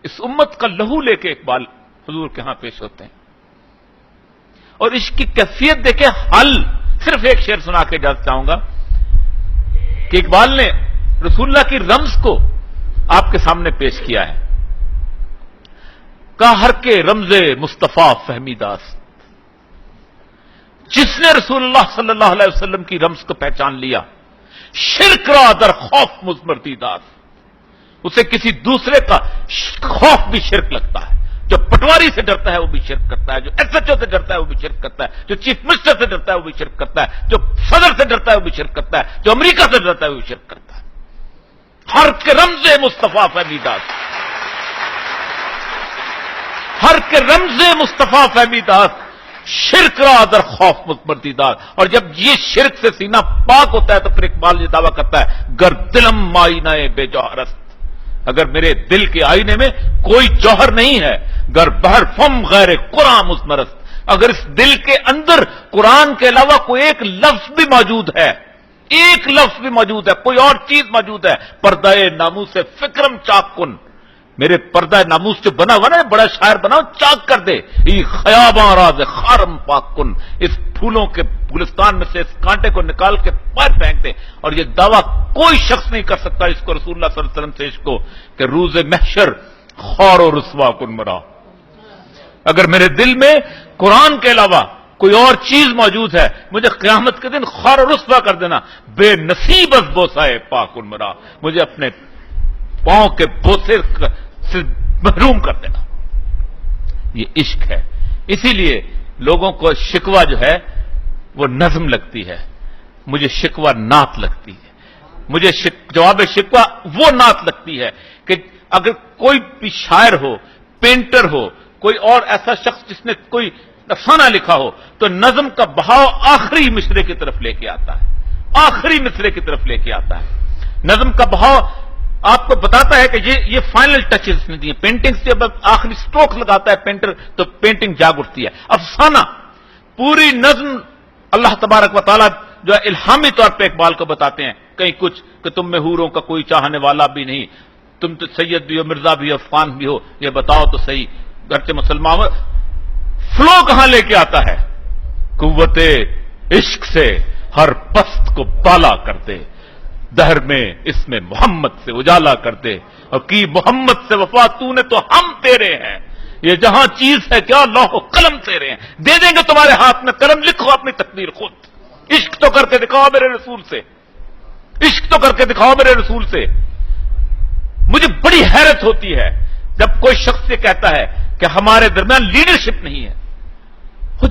اس امت کا لہو لے کے اقبال حضور کے ہاں پیش ہوتے ہیں، اور عشق کی کیفیت دیکھیں. حل صرف ایک شعر سنا کے اجازت چاہوں گا کہ اقبال نے رسول اللہ کی رمز کو آپ کے سامنے پیش کیا ہے. کہا ہر کے رمز مصطفیٰ فہمی داست، جس نے رسول اللہ صلی اللہ علیہ وسلم کی رمز کو پہچان لیا، شرک را در خوف مزمردی داست، اسے کسی دوسرے کا خوف بھی شرک لگتا ہے. جو پٹواری سے ڈرتا ہے وہ بھی شرک کرتا ہے، جو ایس ایچ او سے ڈرتا ہے وہ بھی شرک کرتا ہے، جو چیف منسٹر سے ڈرتا ہے وہ بھی شرک کرتا ہے، جو صدر سے ڈرتا ہے وہ بھی شرک کرتا ہے، جو امریکہ سے ڈرتا ہے وہ بھی شرک کرتا ہے. ہر کے رمز مصطفیٰ فہمی داست، ہر کے رمز مصطفیٰ فہمی داست، شرک را در خوف مزمردی داست. اور جب یہ شرک سے سینہ پاک ہوتا ہے تو پھر اقبال یہ دعویٰ کرتا ہے گر دلم آئینہ بے جوہرست، اگر میرے دل کے آئینے میں کوئی جوہر نہیں ہے، گر بہر فم غیر قرآن مزمرست، اگر اس دل کے اندر قرآن کے علاوہ کوئی ایک لفظ بھی موجود ہے، ایک لفظ بھی موجود ہے، کوئی اور چیز موجود ہے، پردہ ناموس سے فکرم چاک کن، میرے پردہ ناموس جو بنا ہوا نا، بڑا شاعر بنا چاک کر دے، یہ خیاباں راز خارم پاک کن، اس پھولوں کے گلستان میں سے اس کانٹے کو نکال کے باہر پھینک دے. اور یہ دعویٰ کوئی شخص نہیں کر سکتا اس کو رسول اللہ صلی اللہ علیہ وسلم سے عشق کو کہ روز محشر خار و رسوا کن مرا، اگر میرے دل میں قرآن کے علاوہ کوئی اور چیز موجود ہے، مجھے قیامت کے دن خار و رسوا کر دینا، بے نصیب از بوسائے پاک کن مرا، مجھے اپنے پاؤں کے بوسے سے محروم کر دینا. یہ عشق ہے. اسی لیے لوگوں کو شکوہ جو ہے وہ نظم لگتی ہے، مجھے شکوہ نعت لگتی ہے. مجھے جواب شکوہ وہ نعت لگتی ہے کہ اگر کوئی بھی شاعر ہو، پینٹر ہو، کوئی اور ایسا شخص جس نے کوئی افسانہ لکھا ہو، تو نظم کا بہاؤ آخری مصرے کی طرف لے کے آتا ہے، آخری مصرے کی طرف لے کے آتا ہے. نظم کا بہاؤ آپ کو بتاتا ہے کہ یہ فائنل ٹچز نے دیے. پینٹنگ سے جب آخری سٹروک لگاتا ہے پینٹر تو پینٹنگ جاگ اٹھتی ہے. افسانہ پوری نظم اللہ تبارک و تعالیٰ جو ہے الہامی طور پہ اقبال کو بتاتے ہیں کہیں کچھ کہ تم میں حوروں کا کوئی چاہنے والا بھی نہیں، تم تو سید بھی ہو، مرزا بھی ہو، فان بھی ہو، یہ بتاؤ تو صحیح گرچہ مسلمان. فلو کہاں لے کے آتا ہے؟ قوت عشق سے ہر پست کو بالا کر دے، دہر میں اس میں محمد سے اجالا کر دے، اور کی محمد سے وفا تو نے تو ہم تیرے ہیں، یہ جہاں چیز ہے کیا لوح و قلم تیرے ہیں، دے دیں گے تمہارے ہاتھ میں قلم، لکھو اپنی تقدیر خود. عشق تو کر کے دکھاؤ میرے رسول سے، عشق تو کر کے دکھاؤ میرے رسول سے. مجھے بڑی حیرت ہوتی ہے جب کوئی شخص یہ کہتا ہے کہ ہمارے درمیان لیڈرشپ نہیں ہے. وہ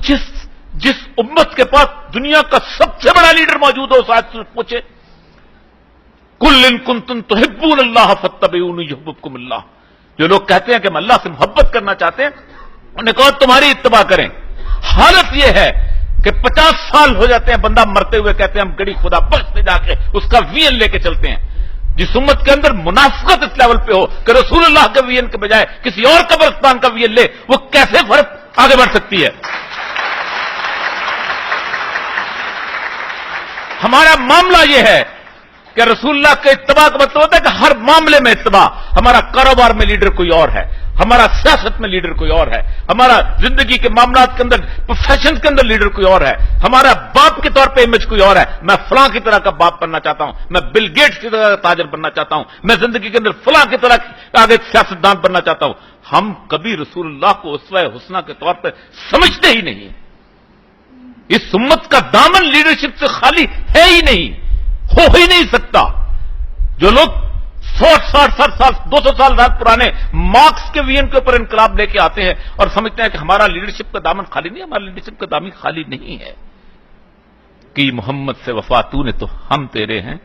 جس امت کے پاس دنیا کا سب سے بڑا لیڈر موجود ہو، شاید سے پوچھے کل ان کنتم تحبون اللہ فاتبعونی یحببکم اللہ. جو لوگ کہتے ہیں کہ ہم اللہ سے محبت کرنا چاہتے ہیں، انہوں نے کہا تمہاری اتباع کریں. حالت یہ ہے کہ 50 سال ہو جاتے ہیں بندہ مرتے ہوئے کہتے ہیں ہم گڑی خدا بخش سے جا کے اس کا وین لے کے چلتے ہیں. جس امت کے اندر منافقت اس لیول پہ ہو کہ رسول اللہ کے وین کے بجائے کسی اور قبرستان کا وین لے، وہ کیسے فرق آگے بڑھ سکتی ہے؟ ہمارا معاملہ یہ ہے کہ رسول اللہ کے اتباع کا مطلب ہوتا ہے کہ ہر معاملے میں اتباع. ہمارا کاروبار میں لیڈر کوئی اور ہے، ہمارا سیاست میں لیڈر کوئی اور ہے، ہمارا زندگی کے معاملات کے اندر پروفیشن کے اندر لیڈر کوئی اور ہے، ہمارا باپ کے طور پہ امیج کوئی اور ہے. میں فلاں کی طرح کا باپ بننا چاہتا ہوں، میں بل گیٹس کی طرح کا تاجر بننا چاہتا ہوں، میں زندگی کے اندر فلاں کی طرح آگے سیاستدان بننا چاہتا ہوں. ہم کبھی رسول اللہ کو اسوہ حسنہ کے طور پہ سمجھتے ہی نہیں. اس امت کا دامن لیڈرشپ سے خالی ہے ہی نہیں، ہو ہی نہیں سکتا. جو لوگ 100 سال 200 سال بعد پرانے مارکس کے وین کے اوپر انقلاب لے کے آتے ہیں اور سمجھتے ہیں کہ ہمارا لیڈرشپ کا دامن خالی نہیں، ہمارا لیڈرشپ کا دامن خالی نہیں ہے. کہ محمد سے وفا تو نے تو ہم تیرے ہیں،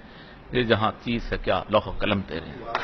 یہ جہاں چیز ہے کیا لوح و قلم تیرے ہیں.